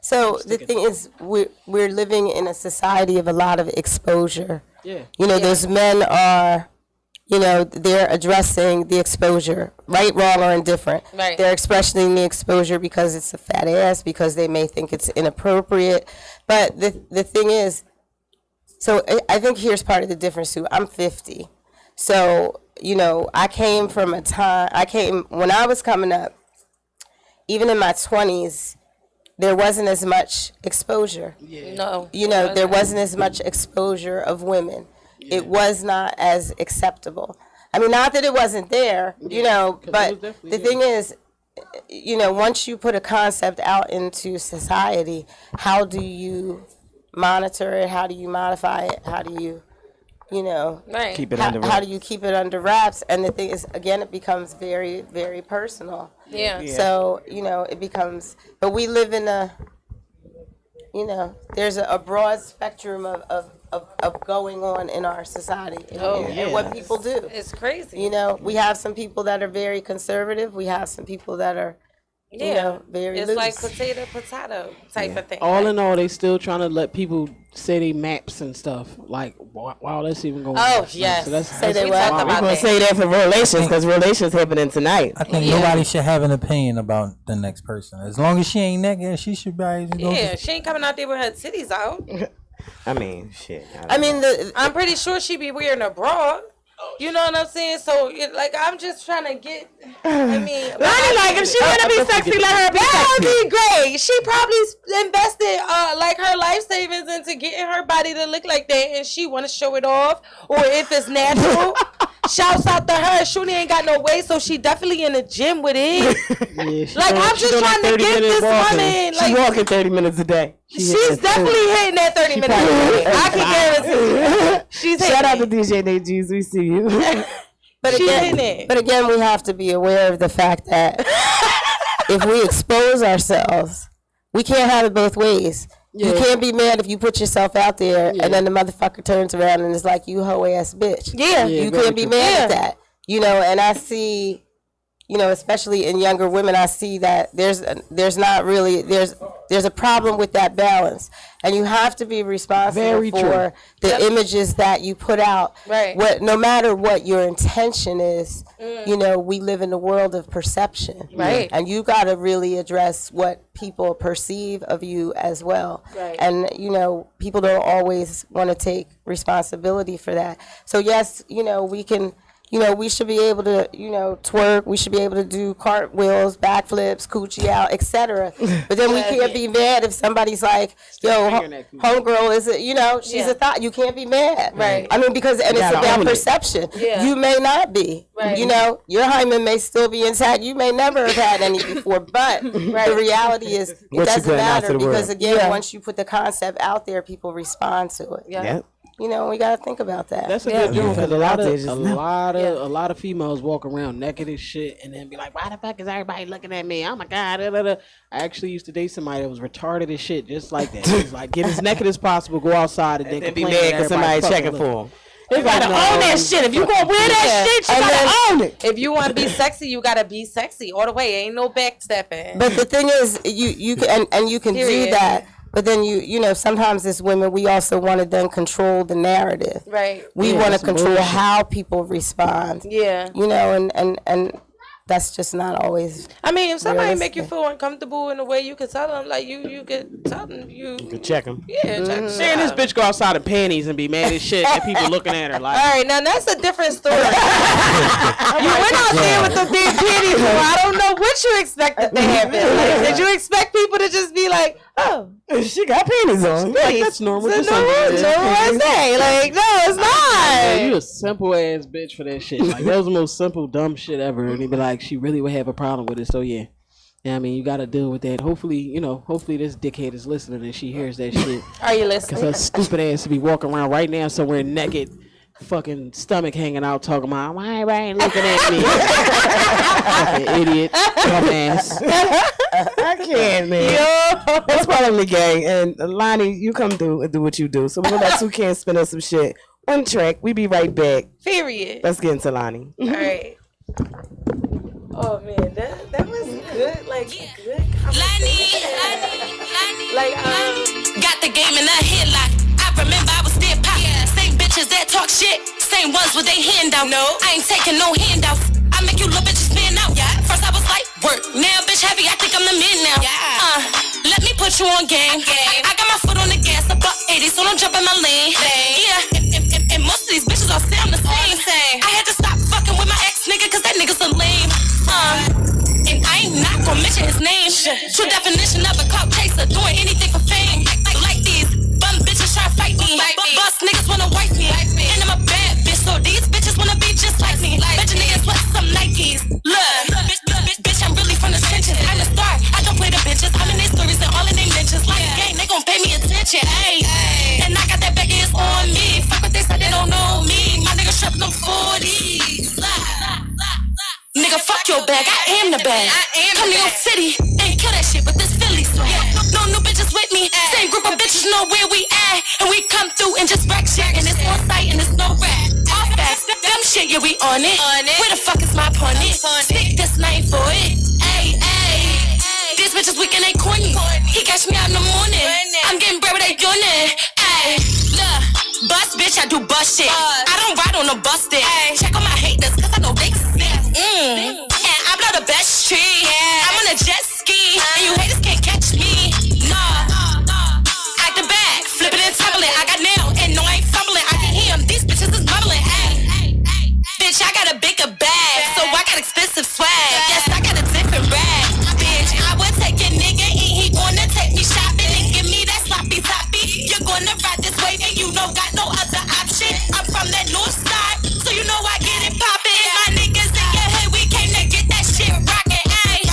so the thing is, we're living in a society of a lot of exposure. Yeah. Those men are... they're addressing the exposure, right, wrong, or indifferent. Right. They're expressing the exposure because it's a fat ass, because they may think it's inappropriate. But the thing is, so I think here's part of the difference too. I'm 50. So, I came from a time, when I was coming up, even in my 20s, there wasn't as much exposure. Yeah. No. There wasn't as much exposure of women. Yeah. It was not as acceptable. I mean, not that it wasn't there, but the thing is, once you put a concept out into society, how do you monitor it? How do you modify it? How do you, right. Keep it under wraps. How do you keep it under wraps? And the thing is, again, it becomes very, very personal. Yeah. So, it becomes, but we live in there's a broad spectrum of going on in our society and what people do. It's crazy. We have some people that are very conservative. We have some people that are, very it's loose. like potato type of thing. All in all, they still trying to let people say they maps and stuff. Like, wow, that's even going on. Oh, yes. So that's Say they what? talked We're about going to say that for relations, because relations happening tonight. I think nobody should have an opinion about the next person. As long as she ain't naked, she should be able to go. Yeah, she ain't coming out there with her titties out. I mean, shit. I'm pretty sure she be wearing a bra. You know what I'm saying? So, I'm just trying to get. I mean, if she want to be sexy, let her be sexy. That would be great. She probably invested her life savings into getting her body to look like that, and she want to show it off. Or if it's natural, shouts out to her. Shooty ain't got no weight, so she definitely in the gym with it. I'm just trying to get this woman. She's walking 30 minutes a day. She's definitely hitting that 30 minutes a day. I can guarantee you. She's hitting. Shout out to DJ Nate G's. We see you. But again, we have to be aware of the fact that if we expose ourselves, we can't have it both ways. Yeah. You can't be mad if you put yourself out there and then the motherfucker turns around and is like, you hoe ass bitch. Yeah. You can't be mad at that. And I see, especially in younger women, I see that there's a problem with that balance. And you have to be responsible for the images that you put out. Right. No matter what your intention is, we live in a world of perception. Right. And you got to really address what people perceive of you as well. Right. And, people don't always want to take responsibility for that. So, yes, we can... we should be able to, twerk. We should be able to do cartwheels, backflips, coochie out, etc. But then we can't be mad if somebody's like, yo, homegirl is it, she's a thought. You can't be mad. Right. I mean, because, and it's about perception. Yeah. You may not be. Right. Your hymen may still be intact. You may never have had any before. But the reality is, it doesn't matter because, again, once you put the concept out there, people respond to it. Yeah. We got to think about that. That's a good joke because a lot of females walk around naked as shit and then be like, why the fuck is everybody looking at me? Oh my God. I actually used to date somebody that was retarded as shit, just like that. It was like, get as naked as possible, go outside and then be mad because somebody checking for him. You gotta own that shit. If you gonna wear that shit, you gotta own it. If you want to be sexy, you gotta be sexy all the way. Ain't no backstepping. But the thing is, you can do that. But then sometimes as women, we also want to then control the narrative. Right. We want to control how people respond. Yeah. And that's just not always. I mean, if somebody make you feel uncomfortable in a way, you can tell them, like, you can tell them, you can check them. Yeah, check them. Seeing this bitch go outside in panties and be mad as shit and people looking at her like. All right, now that's a different story. You went out there with the big panties, so I don't know what you expected to happen. Like, did you expect people to just be like, oh, she got panties on. Like, that's normal. It's Just normal. underwear. Like, no, it's not. You a simple ass bitch for that shit. Like, that was the most simple, dumb shit ever. And he'd be like, she really would have a problem with it. So, yeah. Yeah, I mean, you got to deal with that. Hopefully, hopefully this dickhead is listening and she hears that shit. Are you listening? Because her stupid ass to be walking around right now somewhere naked, fucking stomach hanging out, talking about, why ain't looking at me? Fucking idiot. Dumbass. I can't, man. Yo. That's Paulie Da Gang. And Lonnie, you come through and do what you do. So we're going to let Toucan spin us some shit. One track. We be right back. Period. Let's get into Lonnie. All right. Oh man, that was good. Like good. Like got the game in a headlock. I remember I was still pop. Same bitches that talk shit, same ones with they hand out. No, I ain't taking no handouts. I make you little bitches spin out. Yeah. First I was like work, now bitch heavy. I think I'm the man now. Let me put you on game. I got my foot on the gas, about 80, so don't jump in my lane. Yeah, and most of these bitches all sound the same. I had to stop fucking with my ex nigga, cause that nigga's a lame. And I ain't not gonna mention his name. True definition of a clout chaser, doing anything for fame. Like these bum bitches try to fight me. Boss niggas wanna wife me. And I'm a bad bitch, so these bitches wanna be just like me. Bet you niggas sweat some Nikes. Look, bitch, I'm really from the trenches. I'm a star, I don't play the bitches. I'm in their stories and all in their mentions. Like gang, they gon' pay me attention. Ayy, and I got that back, it's on me. Fuck what they said, they don't know me. My nigga strapping them 40s. Nigga, fuck your bag, I am the bag. Come to your city and kill that shit with this Philly swag. No new bitches with me, same group of bitches know where we at. And we come through and just wreck shit. And it's on site and it's no rap. All facts, them shit, yeah, we on it. Where the fuck is my opponent? Stick this night for it. Ayy, ayy. These bitches weak and they corny. He catch me out in the morning. I'm getting bread with that unit. Ayy, look, bust bitch, I do bust shit. I don't ride on no busted. Check on my haters, cause I know they sick. And I blow the best tree. I'm on a jet ski, and you haters can't catch me. Nah, act the back, flip it and tumble it. I got nail, and no, I ain't fumbling. I can hear 'em, these bitches is mumbling. Ay, bitch, I got a bigger bag, so I got expensive swag. Yes, I got a different rag. Bitch, I would take your nigga, and he wanna take me shopping and give me that sloppy toppy. You're gonna ride this wave, and you know got no other option. I'm from that north side, so you know I get it poppin'. My niggas in your head, we came to get that shit rockin', ayy.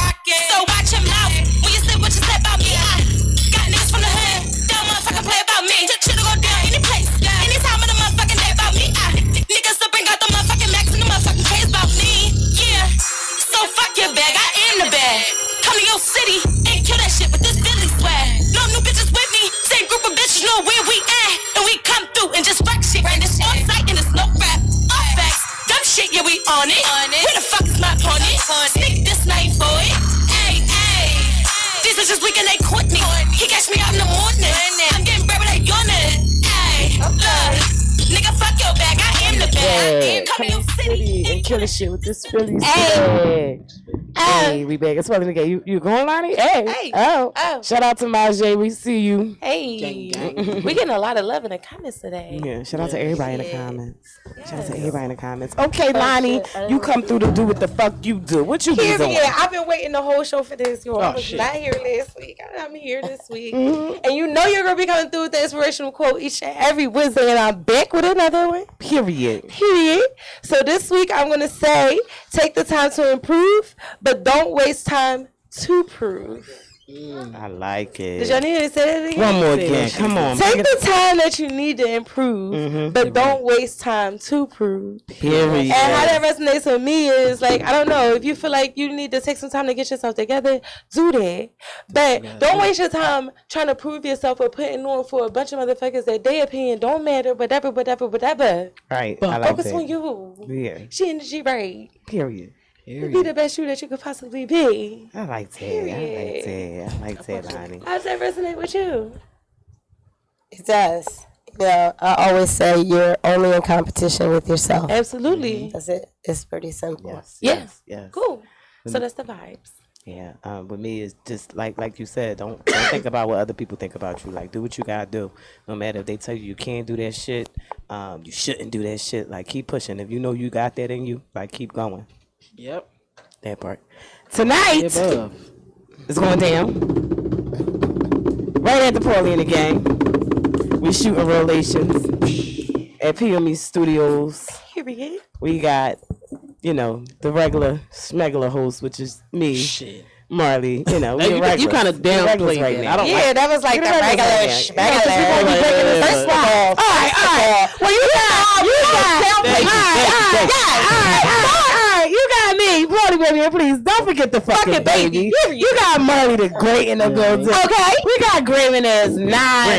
So watch your mouth when you say what you said about me. I got niggas from the hood, don't motherfucking play about me. Shit'll go down any place, anytime of the motherfucking day about me. Niggas to bring out the motherfucking max and the motherfucking case about me. Yeah, so fuck your bag, I am the bag. Come to your city and kill that shit with this Philly swag. No new bitches with me, same group of bitches know where we at. And we come through and just wreck shit. And it's on site and it's no rap. All facts, dumb shit, yeah, we on it. Where the fuck is my opponent? Stick this night for it. Ayy, ayy. These bitches weak and they quit me. He catch me out in the morning. I'm getting bread with that unit. Ayy, look, nigga, fuck your bag, I am the bag. Come to your city and kill the shit with this Philly swag. Hey, we back. It's Paulie Da Gang. You going, Lonnie? Hey. Oh. Shout out to Majay. We see you. Hey. We getting a lot of love in the comments today. Yeah, shout out to everybody in the comments. Shout out to everybody in the comments. Okay, Lonnie, you come through to do what the fuck you do. What you be doing? Yeah, I've been waiting the whole show for this. Yo, I was not here last week. I'm here this week. And you know you're going to be coming through with the inspirational quote each and every Wednesday. And I'm back with another one. Period. So this week I'm going to say, take the time to improve, but don't waste time to prove. I like it. Did y'all need to say that again? One more again. Come on. Take the time that you need to improve, but don't waste time to prove. Period. And how that resonates with me is like, I don't know, if you feel like you need to take some time to get yourself together, do that. But don't waste your time trying to prove yourself or putting on for a bunch of motherfuckers that their opinion don't matter, whatever. Right. But I like focus that. on you. Yeah. She and she right. Period. Be the best you that you could possibly be. I like that. I like that, Lonnie. How does that resonate with you? It does. Yeah, I always say you're only in competition with yourself. Absolutely. That's it. It's pretty simple. Yes. Cool. So that's the vibes. Yeah. With me, it's just like you said. Don't think about what other people think about you. Like, do what you gotta do. No matter if they tell you can't do that shit, you shouldn't do that shit. Like, keep pushing. If you know you got that in you, like, keep going. Yep. That part. Tonight, it's going down. Right at the Paulie Da Gang. We shooting relations at PME Studios. Period. We got, the regular schmegular host, which is me. Shit. Marley, you kind of downplayed right that. now. That was like the regular All right. Well, you got me, PaulieBaby, and please don't forget the fucking baby. You got Marley the Great in the building. Okay. We got Grayman as 9 in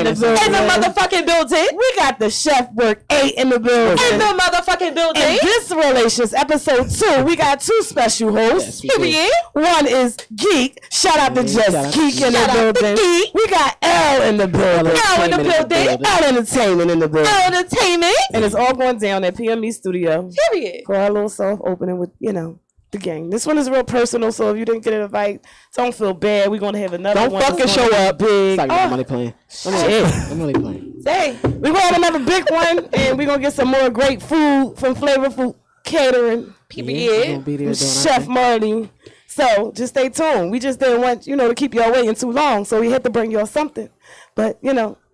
the building. In the motherfucking building. We got the Chef Work 8 in the building. In the motherfucking building. In this Relations episode 2, we got 2 special hosts. Period. One is Geek. Shout out to Just Geek in the building. We got L in the building. L in the building. L Entertainment in the building. L Entertainment. And it's all going down at PME Studio. Period. For our little soft opening with, the gang. This one is real personal, so if you didn't get an invite, don't feel bad. We're going to have another one. Don't fucking show up. Big. It's like money playing. I'm money playing. Say, we're going to have another big one, and we're going to get some more great food from Flavorful Catering. Period. Chef Marty. So just stay tuned. We just didn't want, to keep y'all waiting too long, so we had to bring y'all something. But,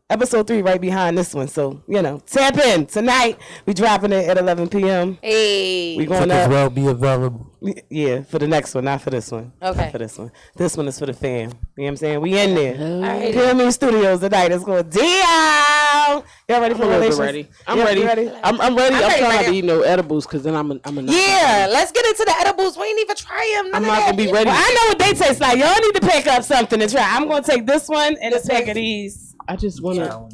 episode 3 right behind this one. So, tap in. Tonight, we dropping it at 11 p.m. Hey. We going as up. well be available. Yeah, for the next one, not for this one. Okay. Not for this one. This one is for the fam. You know what I'm saying? We in there. All right. PME Studios tonight. It's going down. Y'all ready for relations? I'm ready. I'm ready. I'm trying to eat no edibles because then I'm a Yeah, let's get into the edibles. We ain't even try them. I'm not going to be ready. Well, I know what they taste like. Y'all need to pick up something to try. I'm going to take this one and a pack of these. I just want to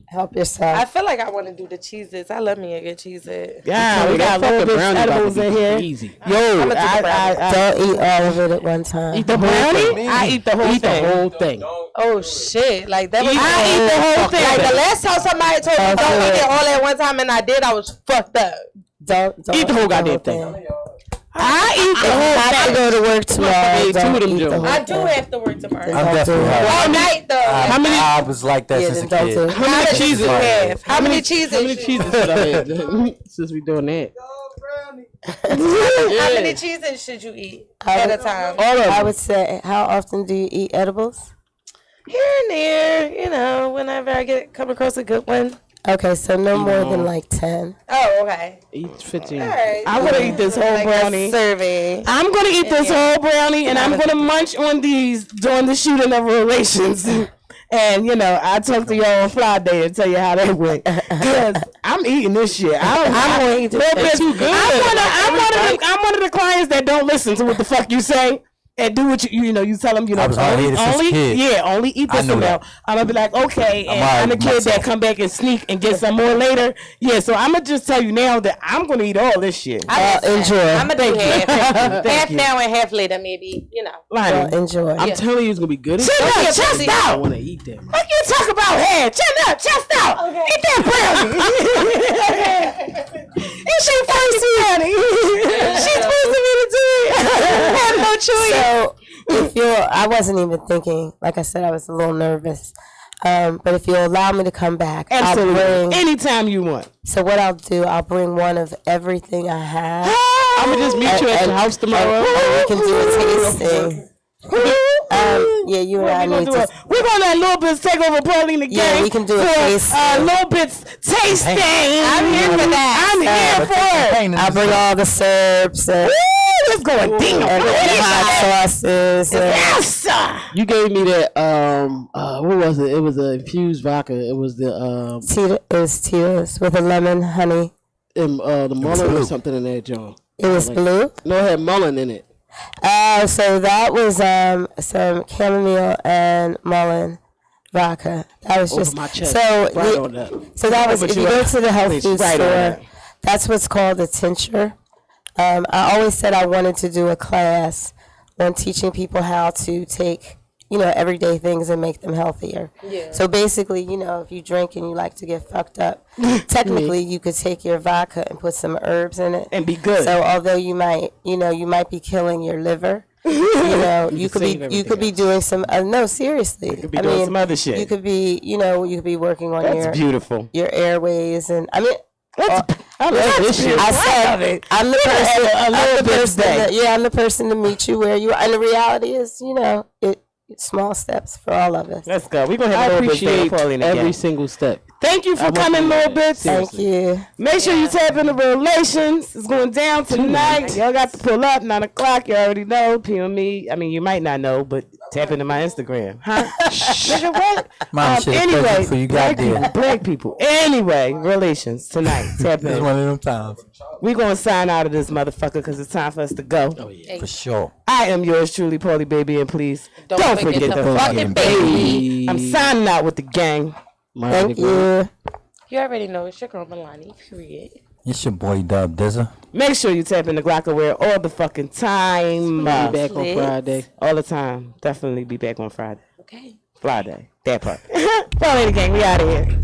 help yourself. I feel like I want to do the Cheez-Its. I love me a good Cheez-It. Yeah, we got little bit edibles in here. Easy. Yo, I don't eat all of it at one time. Eat the brownie? I eat the whole thing. Oh shit! Like that was. I eat the whole thing. Like the last time somebody told me don't eat it all at one time, and I did, I was fucked up. Don't eat the whole goddamn thing. I eat the whole thing. I have to go to work tomorrow. I do have to work tomorrow. I'm definitely All night though. How many? I was like that since a kid. How many cheeses you have? How many cheeses? How many cheeses should I have since we doing that? How many cheeses should you eat at a time? I would say, how often do you eat edibles? Here and there, whenever I come across a good one. Okay, so no more than like 10. Oh, okay. Eat 15. All right. I'm going to eat this whole brownie. Survey. I'm going to eat this whole brownie, and I'm going to munch on these during the shooting of Relations. And, I talk to y'all on Fly Day and tell you how that went. Because I'm eating this shit. I'm going to eat this. Too good. I'm one of the clients that don't listen to what the fuck you say. And do what you tell them, only eat this amount. I'm going to be like, okay, and I'm the kid that come back and sneak and get some more later. Yeah, so I'm going to just tell you now that I'm going to eat all this shit. Enjoy. I'm going to do half. Half now and half later, maybe, enjoy. I'm telling you, it's going to be good. Chest out. I want to eat that. What you talk about half? Chest out. Okay. Eat that brownie. It's your first brownie. She's supposed to be the two. Have no choice. So, I wasn't even thinking, like I said, I was a little nervous. But if you'll allow me to come back, absolutely, anytime you want. So what I'll do, I'll bring one of everything I have. I'm gonna just meet you at your house tomorrow. And we can do a tasting. Yeah, you and I need to. We're gonna let Little Bits take over Paulie Da Gang. Yeah, we can do a tasting. Little Bits tasting. I'm here for that. I'm here for it. I'll bring all the syrups and it's going down. And the hot sauces. Yes. You gave me that. What was it? It was an infused vodka. It was the It was Tito's with a lemon, honey. And the mullein or something in that jar. It was blue. No, it had mullein in it. So that was some chamomile and mullein vodka. That was just my chest. So that was if you go to the health food store. That's what's called a tincture. I always said I wanted to do a class on teaching people how to take, everyday things and make them healthier. Yeah. So basically, if you drink and you like to get fucked up, technically you could take your vodka and put some herbs in it and be good. So although you might be killing your liver, you could be doing some. No, seriously. You could be doing some other shit. You could be, you could be working on beautiful. Your airways and I love this shit. I said, I'm the person to meet you where you are. And the reality is, Small steps for all of us. Let's go. We're going to have I a little bit appreciate of Paulie Da every Gang. single step. Thank you for coming, little bits. Thank you. Make sure you tap into relations. It's going down tonight. Y'all got to pull up 9 o'clock. You already know. PM me. I mean, you might not know, but tap into my Instagram. Huh? Nigga, what? Mom, shit Anyway, perfect for you black got there. people, black people. Anyway, relations tonight. Tap It's in. one of them times. We're going to sign out of this motherfucker because it's time for us to go. Oh, yeah. For sure. I am yours truly, PaulieBaby, and please don't forget the fucking baby. I'm signing out with the gang. Thank you. You already know it's your girl Milani, period. It's your boy Dub Dizza. Make sure you tap into Glockware all the fucking time. Be back on Friday. All the time. Definitely be back on Friday. Okay. Friday. That part. Paulie Da Gang, we out of here.